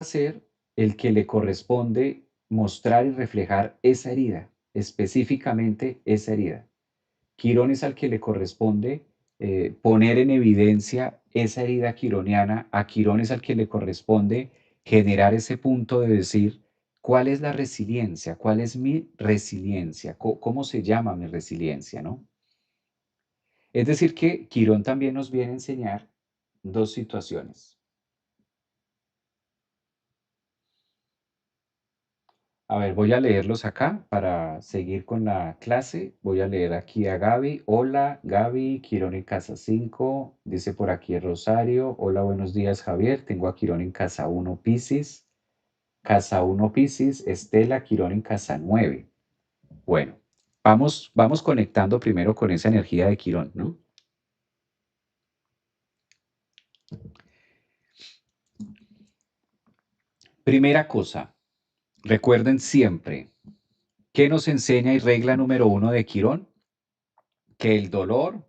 ser el que le corresponde mostrar y reflejar esa herida, específicamente esa herida. Quirón es al que le corresponde poner en evidencia esa herida quironiana, a Quirón es al que le corresponde generar ese punto de decir, ¿cuál es la resiliencia? ¿Cuál es mi resiliencia? ¿Cómo se llama mi resiliencia? ¿No? Es decir, que Quirón también nos viene a enseñar dos situaciones. A ver, voy a leerlos acá para seguir con la clase. Voy a leer aquí a Gaby. Hola, Gaby, Quirón en casa 5. Dice por aquí Rosario. Hola, buenos días, Javier. Tengo a Quirón en casa 1, Piscis. Casa 1, Piscis. Estela, Quirón en casa 9. Bueno, vamos conectando primero con esa energía de Quirón, ¿no? Primera cosa, recuerden siempre, ¿qué nos enseña y regla número 1 de Quirón? Que el dolor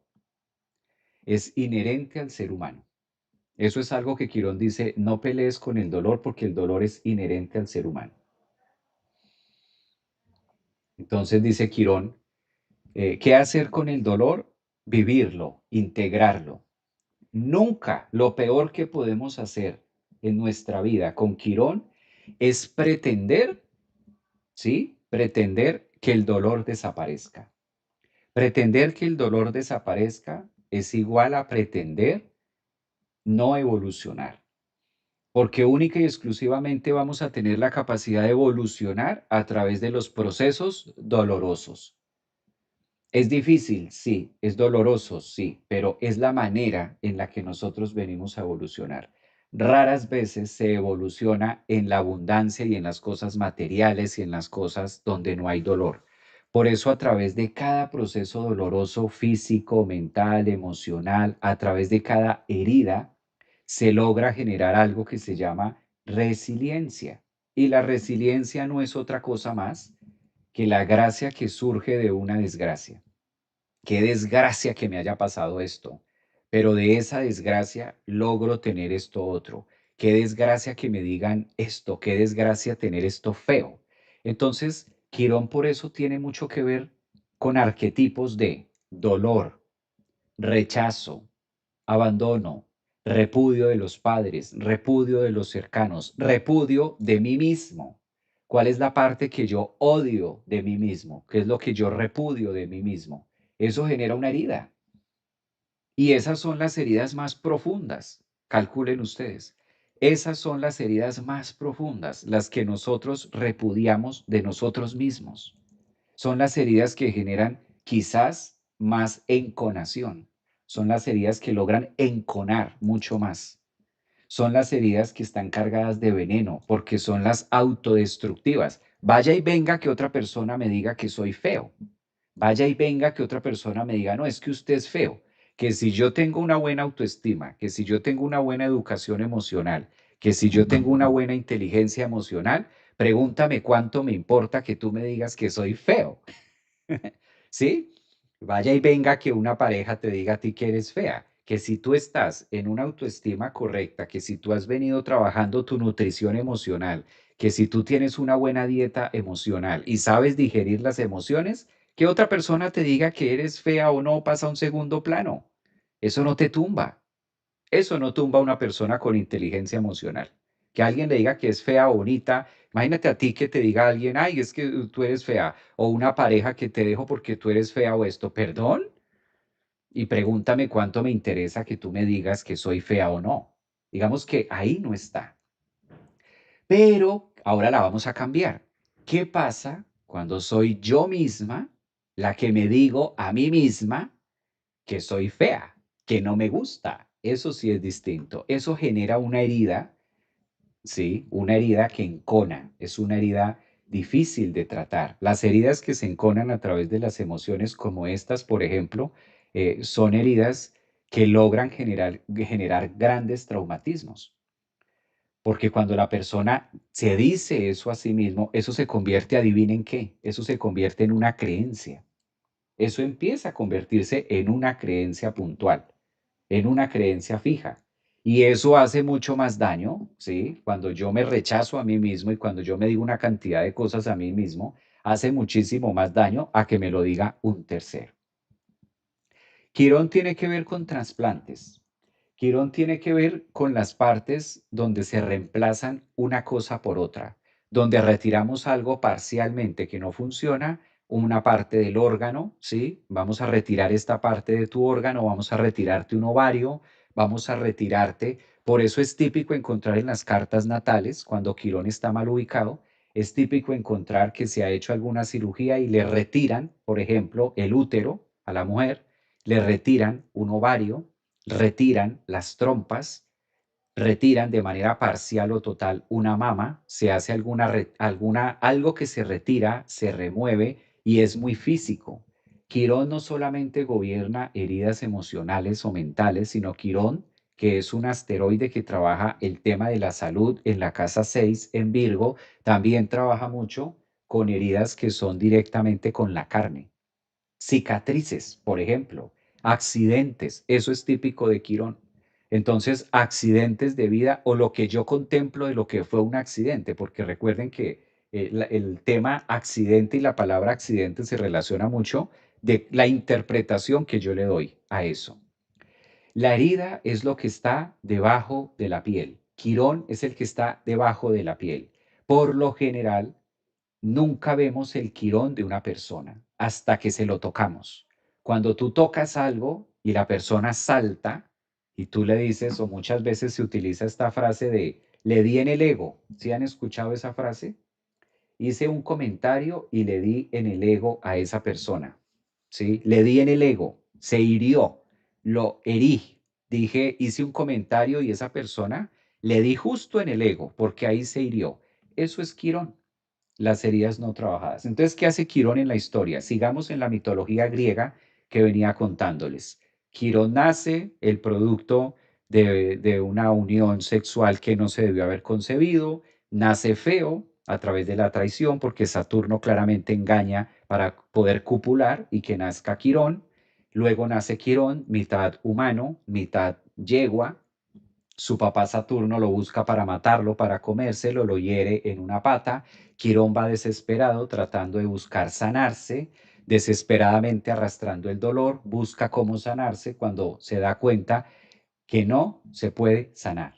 es inherente al ser humano. Eso es algo que Quirón dice, no pelees con el dolor porque el dolor es inherente al ser humano. Entonces dice Quirón, ¿qué hacer con el dolor? Vivirlo, integrarlo. Nunca lo peor que podemos hacer en nuestra vida con Quirón es pretender, ¿sí? Pretender que el dolor desaparezca. Pretender que el dolor desaparezca es igual a pretender no evolucionar. Porque única y exclusivamente vamos a tener la capacidad de evolucionar a través de los procesos dolorosos. Es difícil, sí, es doloroso, sí, pero es la manera en la que nosotros venimos a evolucionar. Raras veces se evoluciona en la abundancia y en las cosas materiales y en las cosas donde no hay dolor. Por eso a través de cada proceso doloroso físico, mental, emocional, a través de cada herida, se logra generar algo que se llama resiliencia. Y la resiliencia no es otra cosa más que la gracia que surge de una desgracia. Qué desgracia que me haya pasado esto, pero de esa desgracia logro tener esto otro. Qué desgracia que me digan esto, qué desgracia tener esto feo. Entonces, Quirón por eso tiene mucho que ver con arquetipos de dolor, rechazo, abandono, repudio de los padres, repudio de los cercanos, repudio de mí mismo. ¿Cuál es la parte que yo odio de mí mismo? ¿Qué es lo que yo repudio de mí mismo? Eso genera una herida. Y esas son las heridas más profundas. Calculen ustedes. Esas son las heridas más profundas, las que nosotros repudiamos de nosotros mismos. Son las heridas que generan quizás más enconación. Son las heridas que logran enconar mucho más. Son las heridas que están cargadas de veneno porque son las autodestructivas. Vaya y venga que otra persona me diga que soy feo. Vaya y venga que otra persona me diga, no, es que usted es feo. Que si yo tengo una buena autoestima, que si yo tengo una buena educación emocional, que si yo tengo una buena inteligencia emocional, pregúntame cuánto me importa que tú me digas que soy feo. ¿Sí? Vaya y venga que una pareja te diga a ti que eres fea, que si tú estás en una autoestima correcta, que si tú has venido trabajando tu nutrición emocional, que si tú tienes una buena dieta emocional y sabes digerir las emociones, que otra persona te diga que eres fea o no pasa a un segundo plano. Eso no te tumba. Eso no tumba a una persona con inteligencia emocional. Que alguien le diga que es fea o bonita, imagínate a ti que te diga alguien, ay, es que tú eres fea, o una pareja que te dejo porque tú eres fea o esto, perdón, y pregúntame cuánto me interesa que tú me digas que soy fea o no. Digamos que ahí no está. Pero ahora la vamos a cambiar. ¿Qué pasa cuando soy yo misma la que me digo a mí misma que soy fea, que no me gusta? Eso sí es distinto. Eso genera una herida. Sí, una herida que encona, es una herida difícil de tratar. Las heridas que se enconan a través de las emociones como estas, por ejemplo, son heridas que logran generar grandes traumatismos. Porque cuando la persona se dice eso a sí mismo, eso se convierte, adivinen qué, eso se convierte en una creencia. Eso empieza a convertirse en una creencia puntual, en una creencia fija. Y eso hace mucho más daño, ¿sí? Cuando yo me rechazo a mí mismo y cuando yo me digo una cantidad de cosas a mí mismo, hace muchísimo más daño a que me lo diga un tercero. Quirón tiene que ver con trasplantes. Quirón tiene que ver con las partes donde se reemplazan una cosa por otra, donde retiramos algo parcialmente que no funciona, una parte del órgano, ¿sí? Vamos a retirar esta parte de tu órgano, vamos a retirarte un ovario, vamos a retirarte. Por eso es típico encontrar en las cartas natales, cuando Quirón está mal ubicado, es típico encontrar que se ha hecho alguna cirugía y le retiran, por ejemplo, el útero a la mujer, le retiran un ovario, retiran las trompas, retiran de manera parcial o total una mama, se hace algo que se retira, se remueve y es muy físico. Quirón no solamente gobierna heridas emocionales o mentales, sino Quirón, que es un asteroide que trabaja el tema de la salud en la casa 6 en Virgo, también trabaja mucho con heridas que son directamente con la carne. Cicatrices, por ejemplo, accidentes, eso es típico de Quirón. Entonces, accidentes de vida o lo que yo contemplo de lo que fue un accidente, porque recuerden que el tema accidente y la palabra accidente se relaciona mucho de la interpretación que yo le doy a eso. La herida es lo que está debajo de la piel. Quirón es el que está debajo de la piel. Por lo general, nunca vemos el quirón de una persona hasta que se lo tocamos. Cuando tú tocas algo y la persona salta y tú le dices, o muchas veces se utiliza esta frase de le di en el ego. ¿Sí han escuchado esa frase? Hice un comentario y le di en el ego a esa persona. ¿Sí? Le di en el ego, se hirió, lo herí. Dije, hice un comentario y esa persona le di justo en el ego porque ahí se hirió. Eso es quirón, las heridas no trabajadas. Entonces, ¿qué hace Quirón en la historia? Sigamos en la mitología griega que venía contándoles. Quirón nace el producto de una unión sexual que no se debió haber concebido, nace feo a través de la traición, porque Saturno claramente engaña para poder copular y que nazca Quirón. Luego nace Quirón, mitad humano, mitad yegua, su papá Saturno lo busca para matarlo, para comérselo, lo hiere en una pata. Quirón va desesperado tratando de buscar sanarse, desesperadamente arrastrando el dolor, busca cómo sanarse cuando se da cuenta que no se puede sanar.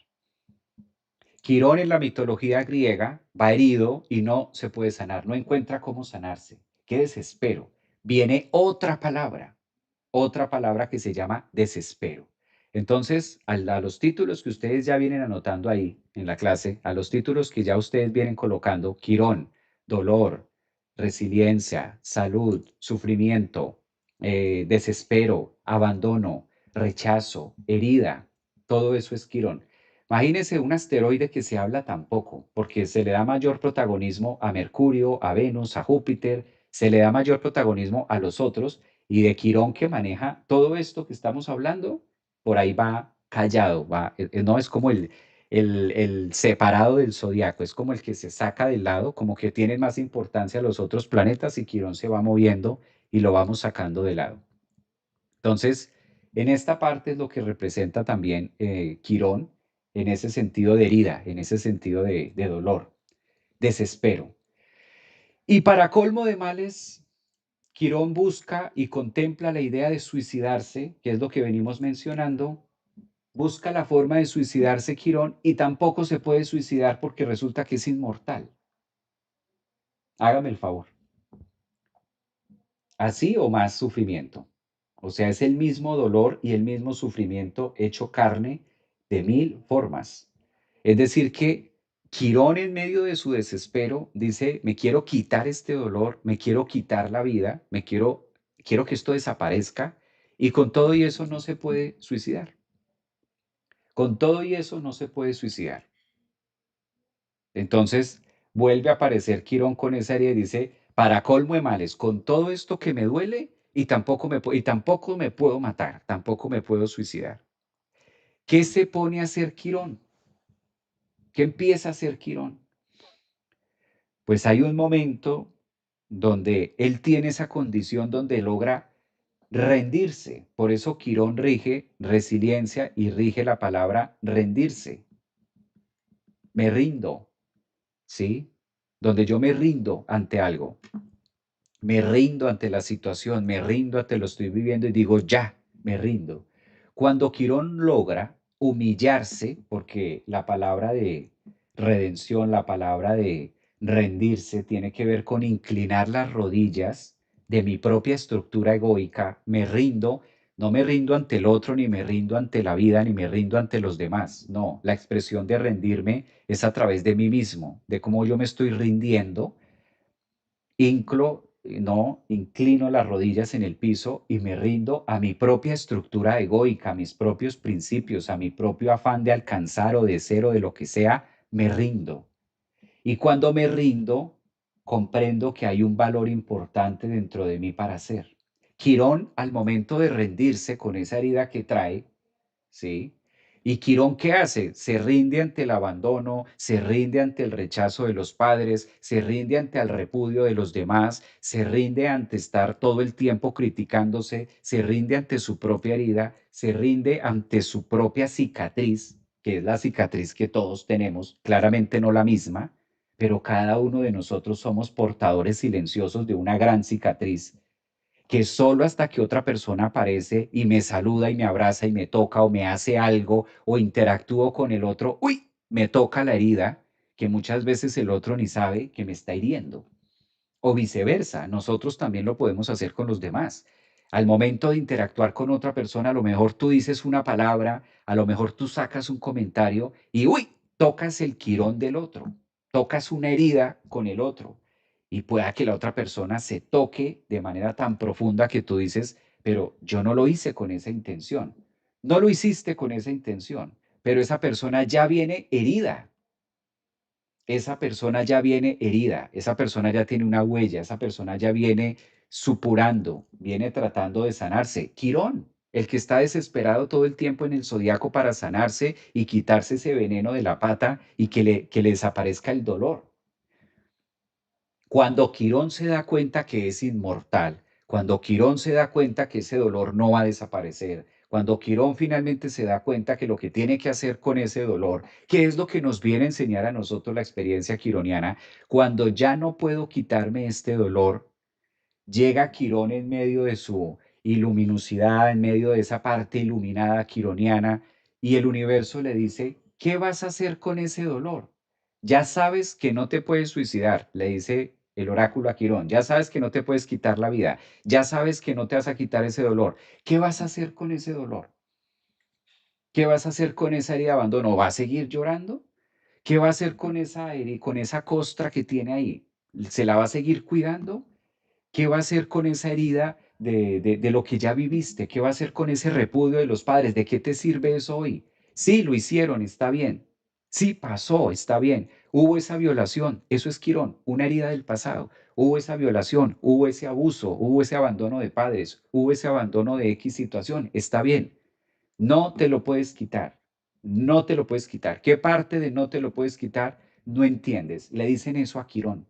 Quirón en la mitología griega va herido y no se puede sanar, no encuentra cómo sanarse. Qué desespero. Viene otra palabra que se llama desespero. Entonces, a los títulos que ustedes ya vienen anotando ahí en la clase, a los títulos que ya ustedes vienen colocando, quirón, dolor, resiliencia, salud, sufrimiento, desespero, abandono, rechazo, herida, todo eso es quirón. Imagínense un asteroide que se habla tan poco, porque se le da mayor protagonismo a Mercurio, a Venus, a Júpiter, se le da mayor protagonismo a los otros, y de Quirón que maneja todo esto que estamos hablando, por ahí va callado, va, no es como el separado del zodiaco, es como el que se saca del lado, como que tienen más importancia los otros planetas y Quirón se va moviendo y lo vamos sacando de lado. Entonces, en esta parte es lo que representa también Quirón en ese sentido de herida, en ese sentido de dolor, desespero. Y para colmo de males, Quirón busca y contempla la idea de suicidarse, que es lo que venimos mencionando. Busca la forma de suicidarse Quirón y tampoco se puede suicidar porque resulta que es inmortal. Hágame el favor. Así o más sufrimiento. O sea, es el mismo dolor y el mismo sufrimiento hecho carne de mil formas. Es decir, que Quirón en medio de su desespero dice, me quiero quitar este dolor, me quiero quitar la vida, quiero que esto desaparezca y con todo y eso no se puede suicidar. Con todo y eso no se puede suicidar. Entonces vuelve a aparecer Quirón con esa herida y dice, para colmo de males, con todo esto que me duele y tampoco me puedo matar, tampoco me puedo suicidar. ¿Qué se pone a hacer Quirón? ¿Qué empieza a hacer Quirón? Pues hay un momento donde él tiene esa condición donde logra rendirse. Por eso Quirón rige resiliencia y rige la palabra rendirse. Me rindo, ¿sí? Donde yo me rindo ante algo, me rindo ante la situación, me rindo ante lo estoy viviendo y digo, ya, me rindo. Cuando Quirón logra humillarse, porque la palabra de redención, la palabra de rendirse, tiene que ver con inclinar las rodillas de mi propia estructura egoica, me rindo, no me rindo ante el otro, ni me rindo ante la vida, ni me rindo ante los demás. No, la expresión de rendirme es a través de mí mismo, de cómo yo me estoy rindiendo no, inclino las rodillas en el piso y me rindo a mi propia estructura egoica, a mis propios principios, a mi propio afán de alcanzar o de ser o de lo que sea, me rindo. Y cuando me rindo, comprendo que hay un valor importante dentro de mí para ser. Quirón, al momento de rendirse con esa herida que trae, ¿sí? ¿Y Quirón qué hace? Se rinde ante el abandono, se rinde ante el rechazo de los padres, se rinde ante el repudio de los demás, se rinde ante estar todo el tiempo criticándose, se rinde ante su propia herida, se rinde ante su propia cicatriz, que es la cicatriz que todos tenemos, claramente no la misma, pero cada uno de nosotros somos portadores silenciosos de una gran cicatriz que solo hasta que otra persona aparece y me saluda y me abraza y me toca o me hace algo o interactúo con el otro, uy, me toca la herida que muchas veces el otro ni sabe que me está hiriendo. O viceversa, nosotros también lo podemos hacer con los demás. Al momento de interactuar con otra persona, a lo mejor tú dices una palabra, a lo mejor tú sacas un comentario y, uy, tocas el quirón del otro, tocas una herida con el otro y pueda que la otra persona se toque de manera tan profunda que tú dices, pero yo no lo hice con esa intención. No lo hiciste con esa intención, pero esa persona ya viene herida, esa persona ya viene herida, esa persona ya tiene una huella, esa persona ya viene supurando, viene tratando de sanarse. Quirón, el que está desesperado todo el tiempo en el zodiaco para sanarse y quitarse ese veneno de la pata y que le desaparezca el dolor. Cuando Quirón se da cuenta que es inmortal, cuando Quirón se da cuenta que ese dolor no va a desaparecer, cuando Quirón finalmente se da cuenta que lo que tiene que hacer con ese dolor, que es lo que nos viene a enseñar a nosotros la experiencia quironiana, cuando ya no puedo quitarme este dolor, llega Quirón en medio de su iluminosidad, en medio de esa parte iluminada quironiana, y el universo le dice, ¿qué vas a hacer con ese dolor? Ya sabes que no te puedes suicidar, le dice el oráculo a Quirón, ya sabes que no te puedes quitar la vida, ya sabes que no te vas a quitar ese dolor. ¿Qué vas a hacer con ese dolor? ¿Qué vas a hacer con esa herida de abandono? ¿Va a seguir llorando? ¿Qué va a hacer con esa herida, con esa costra que tiene ahí? ¿Se la va a seguir cuidando? ¿Qué va a hacer con esa herida de lo que ya viviste? ¿Qué va a hacer con ese repudio de los padres? ¿De qué te sirve eso hoy? Sí, lo hicieron, está bien. Sí, pasó, está bien. Hubo esa violación, eso es Quirón, una herida del pasado. Hubo esa violación, hubo ese abuso, hubo ese abandono de padres, hubo ese abandono de X situación, está bien. No te lo puedes quitar, no te lo puedes quitar. ¿Qué parte de no te lo puedes quitar? No entiendes. Le dicen eso a Quirón.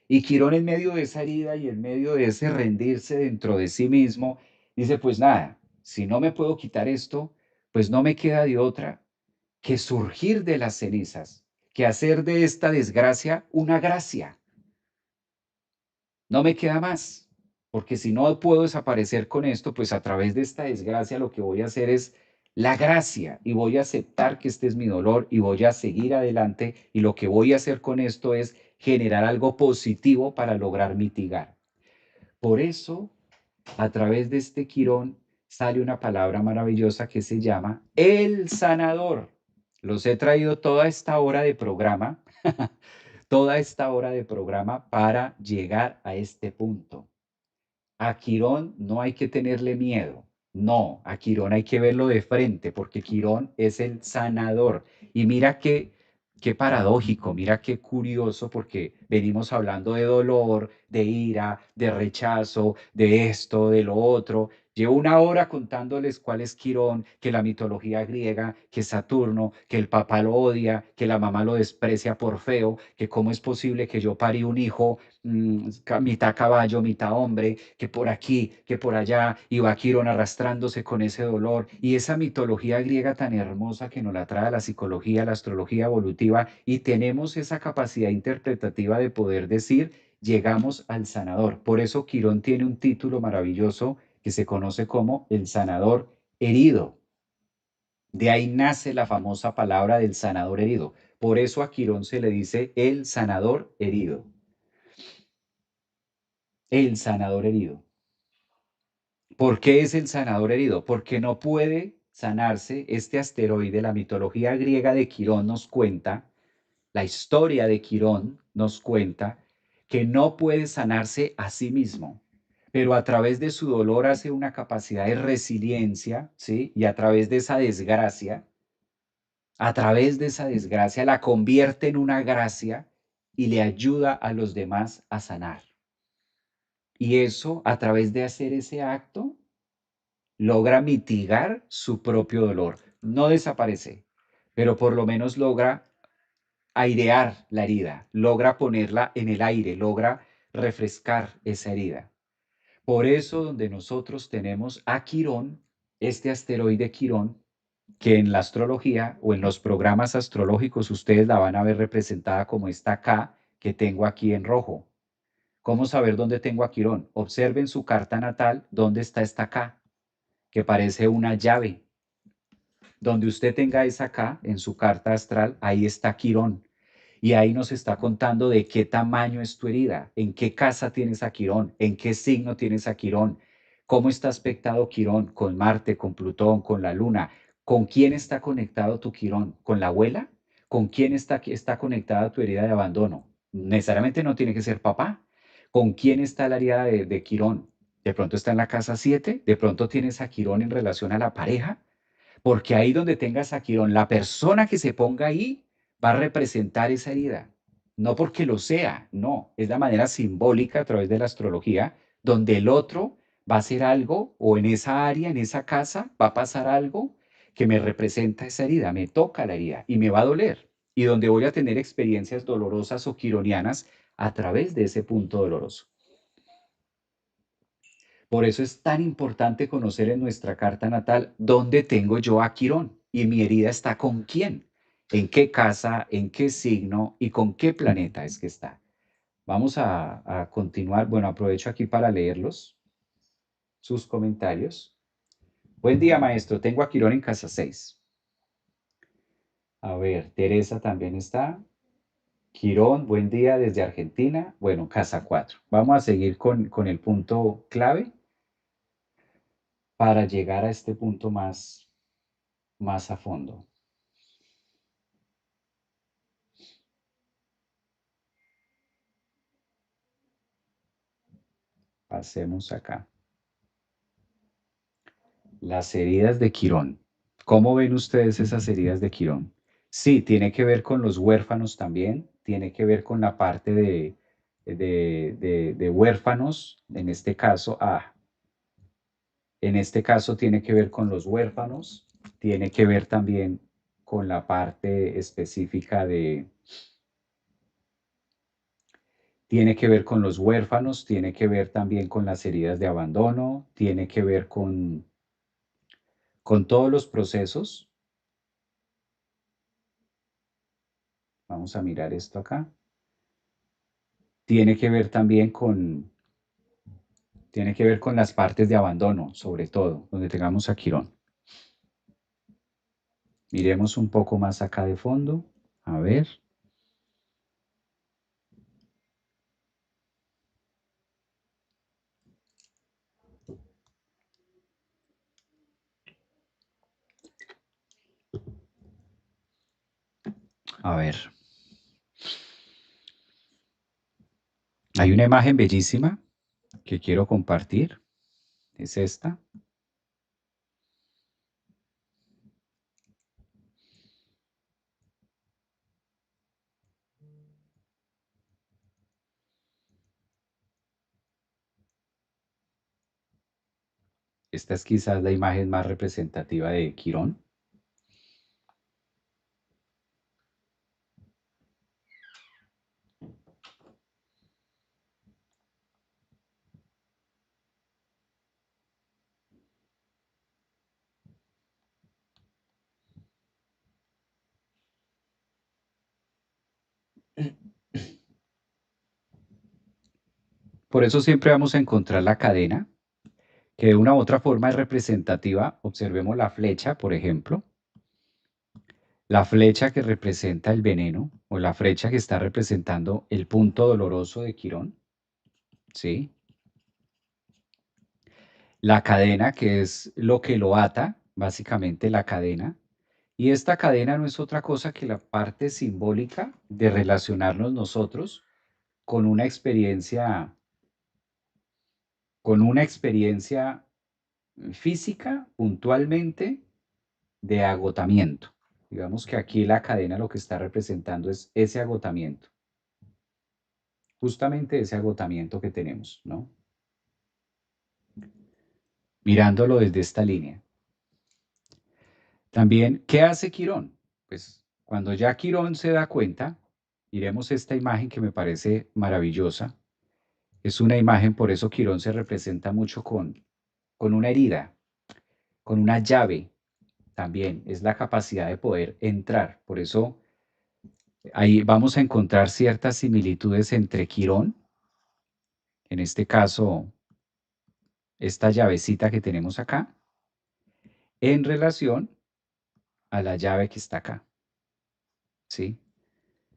Y Quirón en medio de esa herida y en medio de ese rendirse dentro de sí mismo, dice, pues nada, si no me puedo quitar esto, pues no me queda de otra que surgir de las cenizas, que hacer de esta desgracia una gracia. No me queda más, porque si no puedo desaparecer con esto, pues a través de esta desgracia lo que voy a hacer es la gracia y voy a aceptar que este es mi dolor y voy a seguir adelante y lo que voy a hacer con esto es generar algo positivo para lograr mitigar. Por eso, a través de este quirón sale una palabra maravillosa que se llama el sanador. Los he traído toda esta hora de programa, toda esta hora de programa para llegar a este punto. A Quirón no hay que tenerle miedo. No, a Quirón hay que verlo de frente porque Quirón es el sanador. Y mira qué paradójico, mira qué curioso porque venimos hablando de dolor, de ira, de rechazo, de esto, de lo otro. Llevo una hora contándoles cuál es Quirón, que la mitología griega, que Saturno, que el papá lo odia, que la mamá lo desprecia por feo, que cómo es posible que yo parí un hijo mitad caballo, mitad hombre, que por aquí, que por allá, y va Quirón arrastrándose con ese dolor. Y esa mitología griega tan hermosa que nos la trae la psicología, la astrología evolutiva, y tenemos esa capacidad interpretativa de poder decir, llegamos al sanador. Por eso Quirón tiene un título maravilloso que se conoce como el sanador herido. De ahí nace la famosa palabra del sanador herido. Por eso a Quirón se le dice el sanador herido. El sanador herido. ¿Por qué es el sanador herido? Porque no puede sanarse este asteroide. La mitología griega de Quirón nos cuenta, la historia de Quirón nos cuenta que no puede sanarse a sí mismo, pero a través de su dolor hace una capacidad de resiliencia, ¿sí? Y a través de esa desgracia la convierte en una gracia y le ayuda a los demás a sanar. Y eso, a través de hacer ese acto, logra mitigar su propio dolor. No desaparece, pero por lo menos logra airear la herida, logra ponerla en el aire, logra refrescar esa herida. Por eso donde nosotros tenemos a Quirón, este asteroide Quirón, que en la astrología o en los programas astrológicos ustedes la van a ver representada como esta K que tengo aquí en rojo. ¿Cómo saber dónde tengo a Quirón? Observen su carta natal, dónde está esta K, que parece una llave. Donde usted tenga esa K en su carta astral, ahí está Quirón. Y ahí nos está contando de qué tamaño es tu herida, en qué casa tienes a Quirón, en qué signo tienes a Quirón, cómo está aspectado Quirón con Marte, con Plutón, con la Luna, con quién está conectado tu Quirón, con la abuela, con quién está conectada tu herida de abandono. Necesariamente no tiene que ser papá. ¿Con quién está la herida de Quirón? De pronto está en la casa 7, de pronto tienes a Quirón en relación a la pareja, porque ahí donde tengas a Quirón, la persona que se ponga ahí va a representar esa herida. No porque lo sea, no, es la manera simbólica a través de la astrología, donde el otro va a hacer algo o en esa área, en esa casa, va a pasar algo que me representa esa herida, me toca la herida y me va a doler. Y donde voy a tener experiencias dolorosas o quironianas a través de ese punto doloroso. Por eso es tan importante conocer en nuestra carta natal dónde tengo yo a Quirón y mi herida está con quién, en qué casa, en qué signo y con qué planeta es que está. Vamos a continuar. Bueno, aprovecho aquí para leerlos, sus comentarios. Buen día, maestro. Tengo a Quirón en casa 6. A ver, Teresa también está. Quirón, buen día desde Argentina. Bueno, casa 4. Vamos a seguir con el punto clave para llegar a este punto más a fondo. Pasemos acá. Las heridas de Quirón. ¿Cómo ven ustedes esas heridas de Quirón? Sí, tiene que ver con los huérfanos también, tiene que ver con la parte de huérfanos, en este caso, en este caso tiene que ver con los huérfanos, tiene que ver también con la parte específica tiene que ver con los huérfanos, tiene que ver también con las heridas de abandono, tiene que ver con todos los procesos. Vamos a mirar esto acá. Tiene que ver también tiene que ver con las partes de abandono, sobre todo, donde tengamos a Quirón. Miremos un poco más acá de fondo. A ver. A ver. Hay una imagen bellísima que quiero compartir. Es esta. Esta es quizás la imagen más representativa de Quirón. Por eso siempre vamos a encontrar la cadena, que de una u otra forma es representativa. Observemos la flecha, por ejemplo. La flecha que representa el veneno o la flecha que está representando el punto doloroso de Quirón, ¿sí? La cadena, que es lo que lo ata, básicamente la cadena. Y esta cadena no es otra cosa que la parte simbólica de relacionarnos nosotros con con una experiencia física puntualmente de agotamiento. Digamos que aquí la cadena lo que está representando es ese agotamiento, justamente ese agotamiento que tenemos, ¿no? Mirándolo desde esta línea. También, ¿qué hace Quirón? Pues cuando ya Quirón se da cuenta, miremos esta imagen que me parece maravillosa. Es una imagen, por eso Quirón se representa mucho con una herida, con una llave también. Es la capacidad de poder entrar. Por eso ahí vamos a encontrar ciertas similitudes entre Quirón, en este caso, esta llavecita que tenemos acá, en relación a la llave que está acá, ¿sí?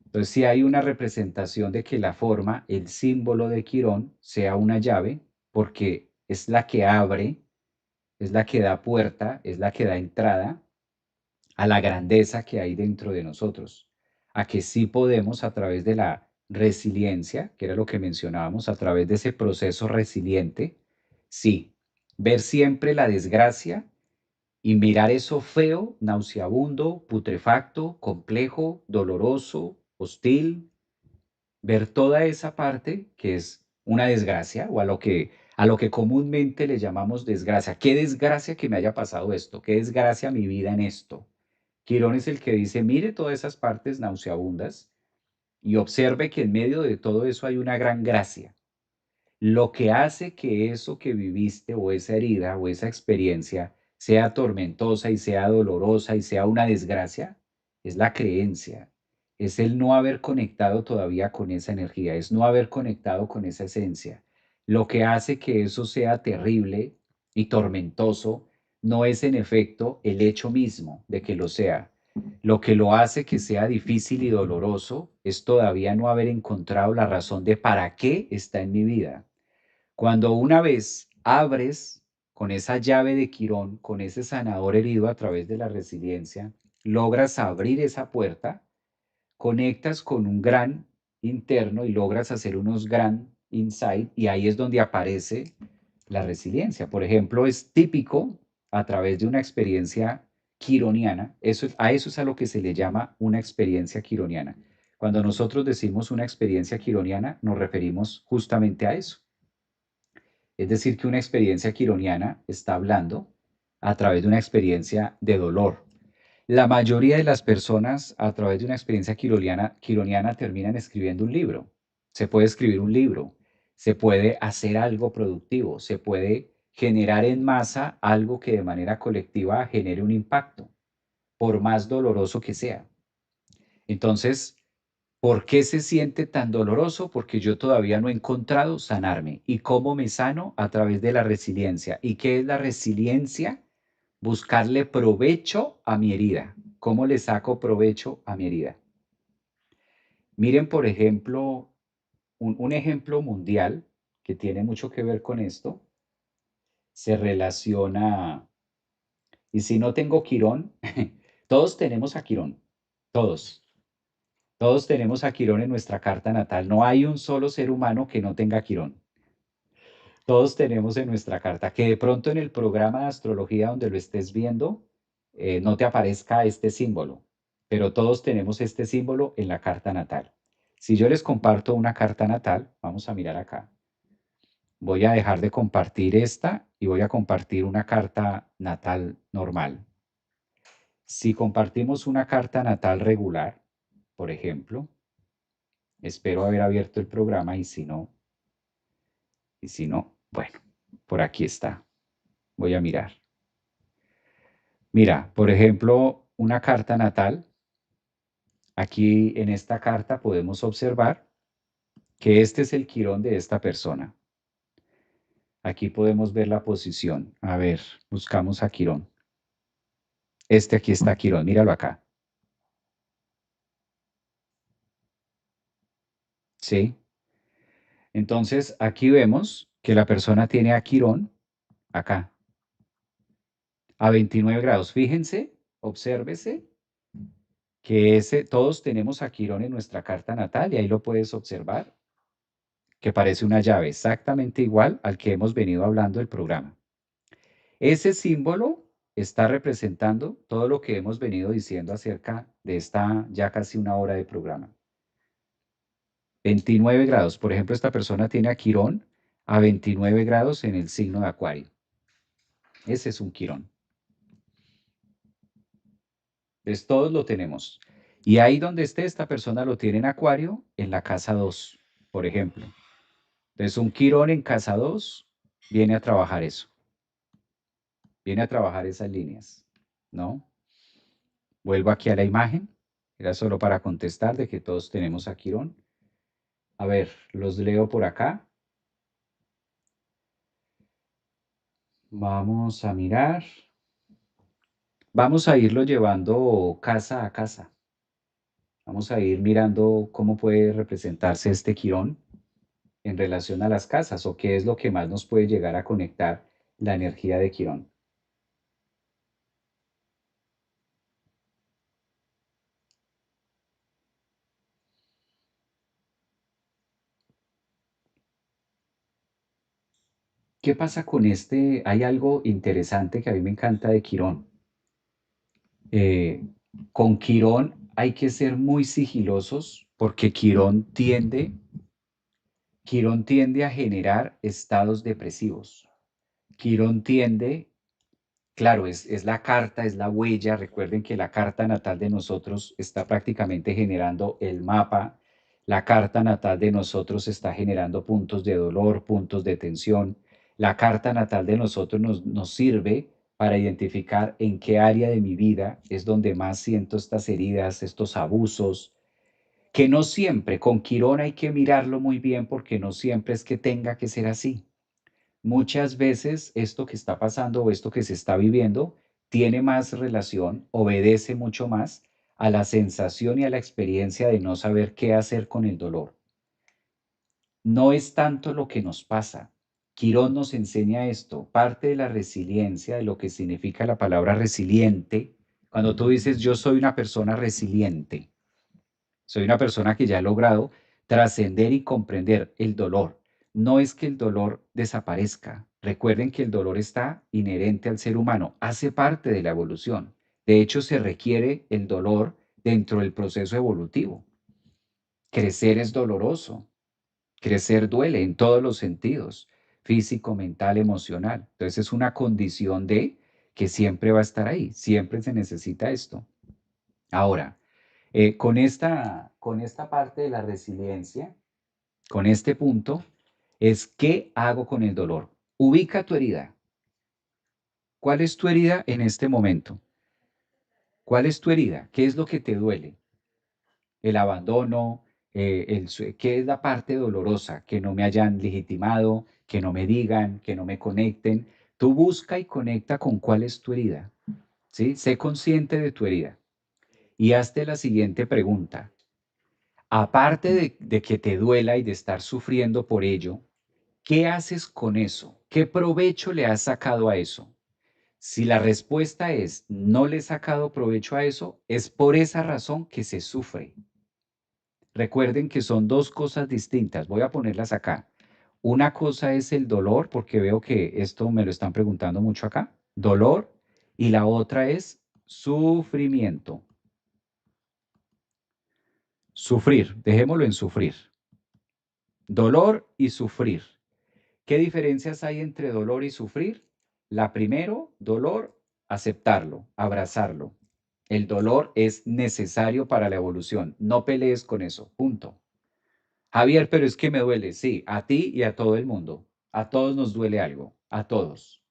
Entonces, sí hay una representación de que la forma, el símbolo de Quirón, sea una llave, porque es la que abre, es la que da puerta, es la que da entrada a la grandeza que hay dentro de nosotros, a que sí podemos a través de la resiliencia, que era lo que mencionábamos, a través de ese proceso resiliente, sí, ver siempre la desgracia y mirar eso feo, nauseabundo, putrefacto, complejo, doloroso, hostil, ver toda esa parte que es una desgracia o a lo que comúnmente le llamamos desgracia. ¿Qué desgracia que me haya pasado esto? ¿Qué desgracia mi vida en esto? Quirón es el que dice, mire todas esas partes nauseabundas y observe que en medio de todo eso hay una gran gracia. Lo que hace que eso que viviste o esa herida o esa experiencia sea tormentosa y sea dolorosa y sea una desgracia es la creencia, es el no haber conectado todavía con esa energía, es no haber conectado con esa esencia. Lo que hace que eso sea terrible y tormentoso no es en efecto el hecho mismo de que lo sea. Lo que lo hace que sea difícil y doloroso es todavía no haber encontrado la razón de para qué está en mi vida. Cuando una vez abres con esa llave de Quirón, con ese sanador herido a través de la resiliencia, logras abrir esa puerta, conectas con un gran interno y logras hacer unos gran insight y ahí es donde aparece la resiliencia. Por ejemplo, es típico a través de una experiencia quironiana, a eso es a lo que se le llama una experiencia quironiana. Cuando nosotros decimos una experiencia quironiana, nos referimos justamente a eso. Es decir, que una experiencia quironiana está hablando a través de una experiencia de dolor. La mayoría de las personas a través de una experiencia quironiana terminan escribiendo un libro. Se puede escribir un libro, se puede hacer algo productivo, se puede generar en masa algo que de manera colectiva genere un impacto, por más doloroso que sea. Entonces, ¿por qué se siente tan doloroso? Porque yo todavía no he encontrado sanarme. ¿Y cómo me sano? A través de la resiliencia. ¿Y qué es la resiliencia? Buscarle provecho a mi herida. ¿Cómo le saco provecho a mi herida? Miren, por ejemplo, un ejemplo mundial que tiene mucho que ver con esto, se relaciona, y si no tengo Quirón, todos tenemos a Quirón, todos. Todos tenemos a Quirón en nuestra carta natal. No hay un solo ser humano que no tenga Quirón. Todos tenemos en nuestra carta. Que de pronto en el programa de astrología donde lo estés viendo, no te aparezca este símbolo, pero todos tenemos este símbolo en la carta natal. Si yo les comparto una carta natal, vamos a mirar acá. Voy a dejar de compartir esta y voy a compartir una carta natal normal. Si compartimos una carta natal regular, por ejemplo, espero haber abierto el programa y si no, bueno, por aquí está. Voy a mirar. Mira, por ejemplo, una carta natal. Aquí en esta carta podemos observar que este es el quirón de esta persona. Aquí podemos ver la posición. A ver, buscamos a Quirón. Este aquí está Quirón, míralo acá. ¿Sí? Entonces, aquí vemos que la persona tiene a Quirón acá, a 29 grados. Fíjense, obsérvese que todos tenemos a Quirón en nuestra carta natal y ahí lo puedes observar, que parece una llave exactamente igual al que hemos venido hablando del programa. Ese símbolo está representando todo lo que hemos venido diciendo acerca de esta ya casi una hora de programa. 29 grados. Por ejemplo, esta persona tiene a Quirón a 29 grados en el signo de Acuario. Ese es un Quirón. Entonces, todos lo tenemos. Y ahí donde esté esta persona lo tiene en Acuario, en la casa 2, por ejemplo. Entonces, un Quirón en casa 2 viene a trabajar eso. Viene a trabajar esas líneas, ¿no? Vuelvo aquí a la imagen. Era solo para contestar de que todos tenemos a Quirón. A ver, los leo por acá. Vamos a mirar. Vamos a irlo llevando casa a casa. Vamos a ir mirando cómo puede representarse este Quirón en relación a las casas o qué es lo que más nos puede llegar a conectar la energía de Quirón. ¿Qué pasa con este? Hay algo interesante que a mí me encanta de Quirón. Eh, con Quirón hay que ser muy sigilosos porque Quirón tiende a generar estados depresivos. Quirón tiende, claro, es la carta, es la huella. Recuerden que la carta natal de nosotros está prácticamente generando el mapa. La carta natal de nosotros está generando puntos de dolor, puntos de tensión. La carta natal de nosotros nos sirve para identificar en qué área de mi vida es donde más siento estas heridas, estos abusos, que no siempre, con Quirón hay que mirarlo muy bien porque no siempre es que tenga que ser así. Muchas veces esto que está pasando o esto que se está viviendo tiene más relación, obedece mucho más a la sensación y a la experiencia de no saber qué hacer con el dolor. No es tanto lo que nos pasa. Quirón nos enseña esto, parte de la resiliencia, de lo que significa la palabra resiliente. Cuando tú dices yo soy una persona resiliente, soy una persona que ya ha logrado trascender y comprender el dolor. No es que el dolor desaparezca. Recuerden que el dolor está inherente al ser humano, hace parte de la evolución. De hecho, se requiere el dolor dentro del proceso evolutivo. Crecer es doloroso. Crecer duele en todos los sentidos, físico, mental, emocional. Entonces es una condición de que siempre va a estar ahí, siempre se necesita esto. Ahora, con esta parte de la resiliencia, con este punto, es qué hago con el dolor. Ubica tu herida. ¿Cuál es tu herida en este momento? ¿Cuál es tu herida? ¿Qué es lo que te duele? El abandono, ¿qué es la parte dolorosa? Que no me hayan legitimado, que no me digan, que no me conecten. Tú busca y conecta con cuál es tu herida, ¿sí? Sé consciente de tu herida y hazte la siguiente pregunta. Aparte de que te duela y de estar sufriendo por ello, ¿qué haces con eso? ¿Qué provecho le has sacado a eso? Si la respuesta es no le he sacado provecho a eso, es por esa razón que se sufre. Recuerden que son dos cosas distintas. Voy a ponerlas acá. Una cosa es el dolor, porque veo que esto me lo están preguntando mucho acá. Dolor. Y la otra es sufrimiento. Sufrir. Dejémoslo en sufrir. Dolor y sufrir. ¿Qué diferencias hay entre dolor y sufrir? La primero, dolor, aceptarlo, abrazarlo. El dolor es necesario para la evolución. No pelees con eso. Punto. Javier, pero es que me duele. Sí, a ti y a todo el mundo. A todos nos duele algo. A todos.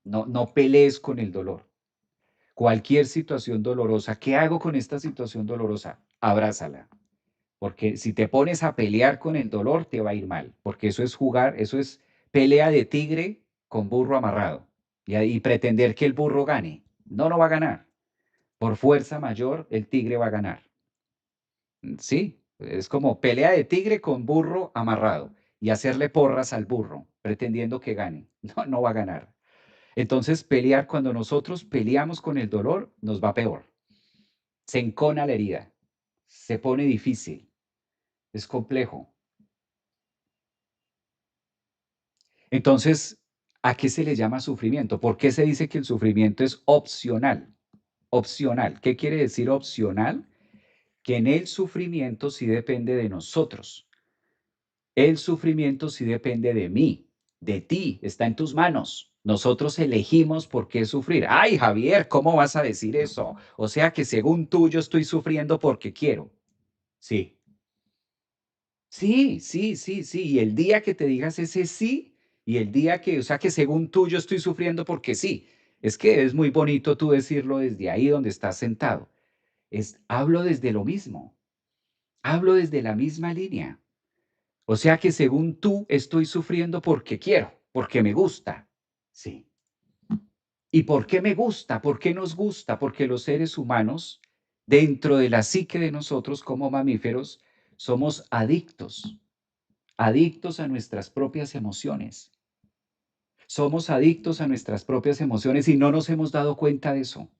No, no pelees con el dolor. Cualquier situación dolorosa, ¿qué hago con esta situación dolorosa? Abrázala. Porque si te pones a pelear con el dolor, te va a ir mal. Porque eso es jugar, eso es pelea de tigre con burro amarrado. Y pretender que el burro gane. No, no va a ganar. Por fuerza mayor, el tigre va a ganar. Sí, es como pelea de tigre con burro amarrado y hacerle porras al burro, pretendiendo que gane. No, no va a ganar. Entonces, pelear, cuando nosotros peleamos con el dolor, nos va peor. Se encona la herida, se pone difícil, es complejo. Entonces, ¿a qué se le llama sufrimiento? ¿Por qué se dice que el sufrimiento es opcional? Opcional. ¿Qué quiere decir opcional? Que en el sufrimiento sí depende de nosotros. El sufrimiento sí depende de mí, de ti, está en tus manos. Nosotros elegimos por qué sufrir. Ay, Javier, ¿cómo vas a decir eso? O sea que según tú yo estoy sufriendo porque quiero. Sí, sí, sí, sí, sí. Y el día que te digas ese sí, y el día que, o sea que según tú yo estoy sufriendo porque sí. Es que es muy bonito tú decirlo desde ahí donde estás sentado. Hablo desde lo mismo, hablo desde la misma línea. O sea que según tú estoy sufriendo porque quiero, porque me gusta. Sí. ¿Y por qué me gusta? ¿Por qué nos gusta? Porque los seres humanos, dentro de la psique de nosotros como mamíferos, somos adictos, adictos a nuestras propias emociones. Somos adictos a nuestras propias emociones y no nos hemos dado cuenta de eso.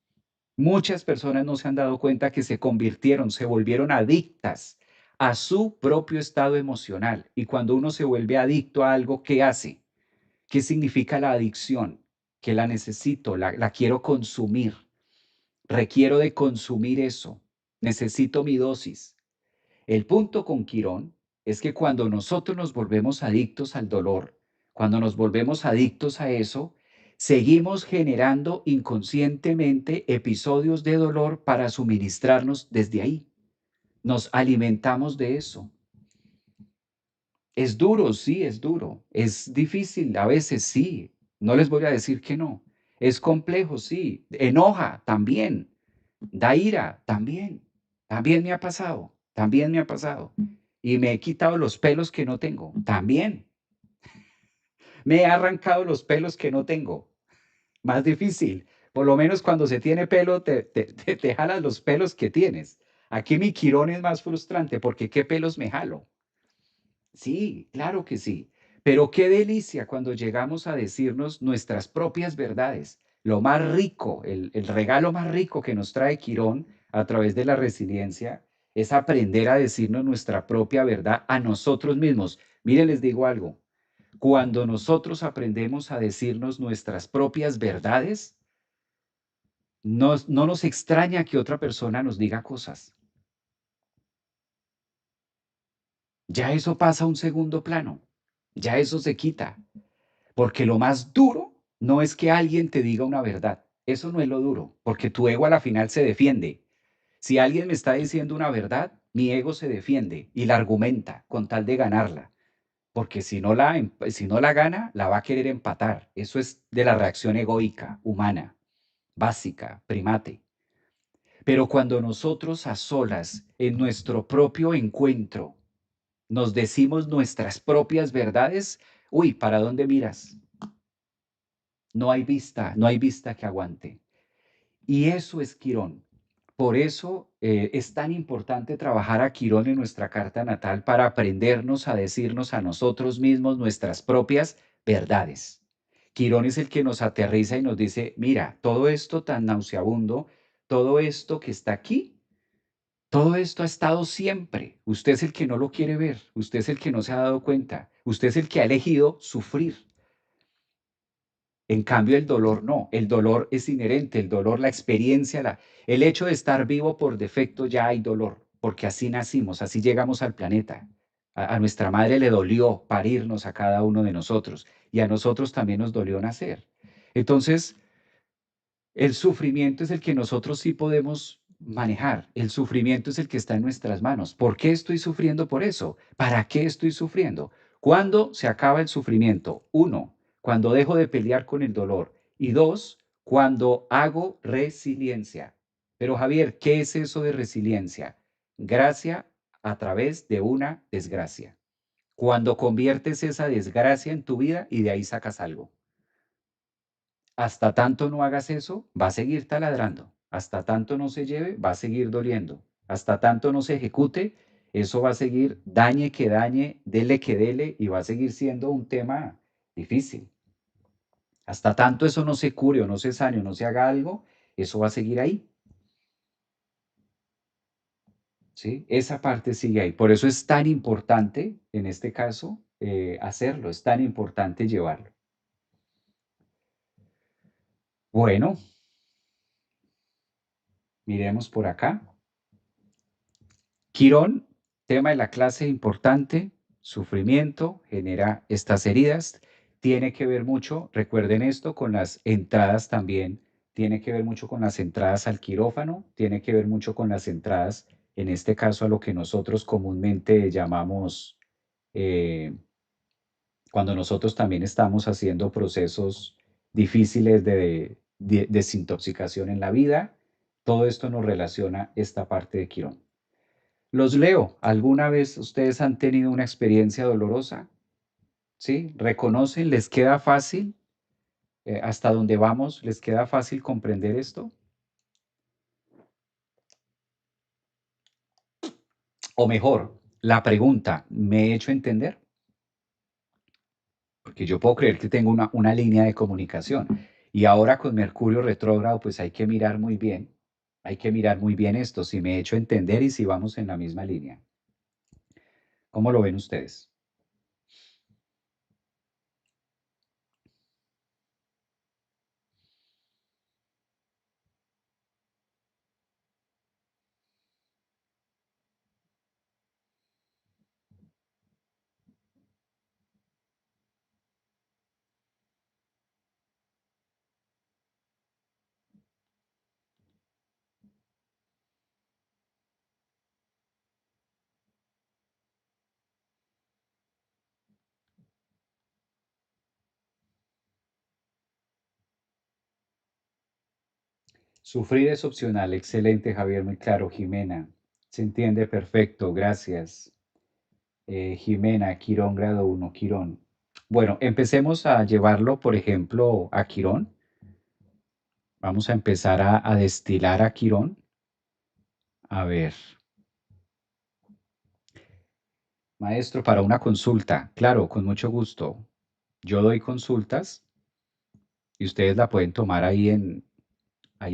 Muchas personas no se han dado cuenta que se convirtieron, se volvieron adictas a su propio estado emocional. Y cuando uno se vuelve adicto a algo, ¿qué hace? ¿Qué significa la adicción? Que la necesito, la quiero consumir, requiero de consumir eso, necesito mi dosis. El punto con Quirón es que cuando nosotros nos volvemos adictos al dolor, cuando nos volvemos adictos a eso, seguimos generando inconscientemente episodios de dolor para suministrarnos desde ahí. Nos alimentamos de eso. Es duro, sí, es duro. Es difícil, a veces sí. No les voy a decir que no. Es complejo, sí. Enoja también. Da ira también. También me ha pasado. También me ha pasado. Y me he quitado los pelos que no tengo. También. Me he arrancado los pelos que no tengo. Más difícil. Por lo menos cuando se tiene pelo, te jalas los pelos que tienes. Aquí mi quirón es más frustrante porque ¿qué pelos me jalo? Sí, claro que sí. Pero qué delicia cuando llegamos a decirnos nuestras propias verdades. Lo más rico, el regalo más rico que nos trae Quirón a través de la resiliencia es aprender a decirnos nuestra propia verdad a nosotros mismos. Miren, les digo algo. Cuando nosotros aprendemos a decirnos nuestras propias verdades, no nos extraña que otra persona nos diga cosas. Ya eso pasa a un segundo plano. Ya eso se quita. Porque lo más duro no es que alguien te diga una verdad. Eso no es lo duro, porque tu ego a la final se defiende. Si alguien me está diciendo una verdad, mi ego se defiende y la argumenta con tal de ganarla. Porque si no la gana, la va a querer empatar. Eso es de la reacción egoica, humana, básica, primate. Pero cuando nosotros a solas, en nuestro propio encuentro, nos decimos nuestras propias verdades, uy, ¿para dónde miras? No hay vista que aguante. Y eso es Quirón. Por eso es tan importante trabajar a Quirón en nuestra carta natal para aprendernos a decirnos a nosotros mismos nuestras propias verdades. Quirón es el que nos aterriza y nos dice, mira, todo esto tan nauseabundo, todo esto que está aquí, todo esto ha estado siempre. Usted es el que no lo quiere ver, usted es el que no se ha dado cuenta, usted es el que ha elegido sufrir. En cambio, el dolor no, el dolor es inherente, el dolor, la experiencia, el hecho de estar vivo por defecto ya hay dolor, porque así nacimos, así llegamos al planeta. A nuestra madre le dolió parirnos a cada uno de nosotros y a nosotros también nos dolió nacer. Entonces, el sufrimiento es el que nosotros sí podemos manejar. El sufrimiento es el que está en nuestras manos. ¿Por qué estoy sufriendo por eso? ¿Para qué estoy sufriendo? ¿Cuándo se acaba el sufrimiento? Uno, cuando dejo de pelear con el dolor. Y dos, cuando hago resiliencia. Pero Javier, ¿qué es eso de resiliencia? Gracia a través de una desgracia. Cuando conviertes esa desgracia en tu vida y de ahí sacas algo. Hasta tanto no hagas eso, va a seguir taladrando. Hasta tanto no se lleve, va a seguir doliendo. Hasta tanto no se ejecute, eso va a seguir dañe, dele que dele y va a seguir siendo un tema difícil. Hasta tanto eso no se cure o no se sane o no se haga algo, eso va a seguir ahí. ¿Sí? Esa parte sigue ahí. Por eso es tan importante, en este caso, hacerlo, es tan importante llevarlo. Bueno, miremos por acá. Quirón, tema de la clase importante, sufrimiento, genera estas heridas. Tiene que ver mucho, recuerden esto, con las entradas también. Tiene que ver mucho con las entradas al quirófano, tiene que ver mucho con las entradas, en este caso, a lo que nosotros comúnmente llamamos, eh, cuando nosotros también estamos haciendo procesos difíciles de desintoxicación en la vida. Todo esto nos relaciona esta parte de Quirón. Los leo. ¿Alguna vez ustedes han tenido una experiencia dolorosa? ¿Sí? ¿Reconocen? ¿Les queda fácil? ¿Hasta dónde vamos? ¿Les queda fácil comprender esto? O mejor, la pregunta, ¿me he hecho entender? Porque yo puedo creer que tengo una línea de comunicación. Y ahora con Mercurio retrógrado, pues hay que mirar muy bien. Hay que mirar muy bien esto, si me he hecho entender y si vamos en la misma línea. ¿Cómo lo ven ustedes? Sufrir es opcional. Excelente, Javier, muy claro. Jimena, se entiende perfecto. Gracias. Jimena, Quirón, grado uno, Quirón. Bueno, empecemos a llevarlo, por ejemplo, a Quirón. Vamos a empezar a destilar a Quirón. A ver, maestro, para una consulta. Claro, con mucho gusto. Yo doy consultas y ustedes la pueden tomar ahí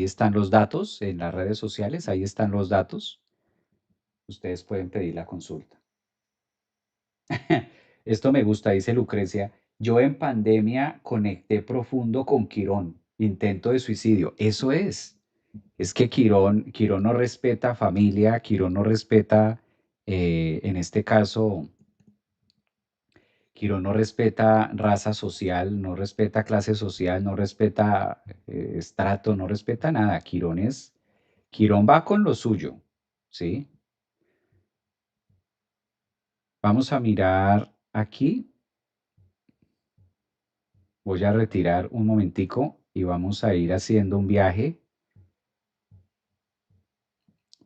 están los datos en las redes sociales, ahí están los datos. Ustedes pueden pedir la consulta. Esto me gusta, dice Lucrecia. Yo en pandemia conecté profundo con Quirón, intento de suicidio. Eso es. Es que Quirón no respeta familia, Quirón no respeta, en este caso, Quirón no respeta raza social, no respeta clase social, no respeta estrato, no respeta nada. Quirón va con lo suyo, ¿sí? Vamos a mirar aquí. Voy a retirar un momentico y vamos a ir haciendo un viaje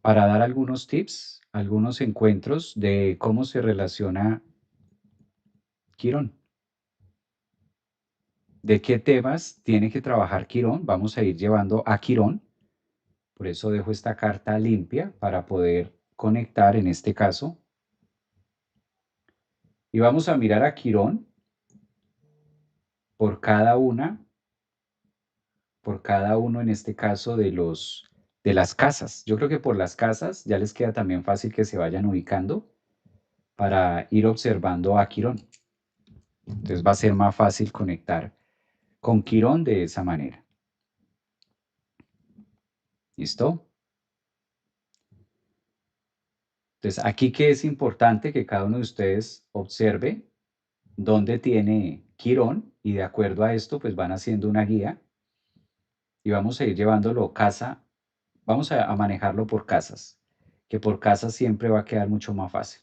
para dar algunos tips, algunos encuentros de cómo se relaciona Quirón, de qué temas tiene que trabajar Quirón. Vamos a ir llevando a Quirón, por eso dejo esta carta limpia para poder conectar en este caso. Y vamos a mirar a Quirón por cada por cada uno en este caso de las casas. Yo creo que por las casas ya les queda también fácil que se vayan ubicando para ir observando a Quirón. Entonces va a ser más fácil conectar con Quirón de esa manera. ¿Listo? Entonces, aquí que es importante que cada uno de ustedes observe dónde tiene Quirón y de acuerdo a esto, pues van haciendo una guía y vamos a ir llevándolo casa, vamos a manejarlo por casas, que por casas siempre va a quedar mucho más fácil.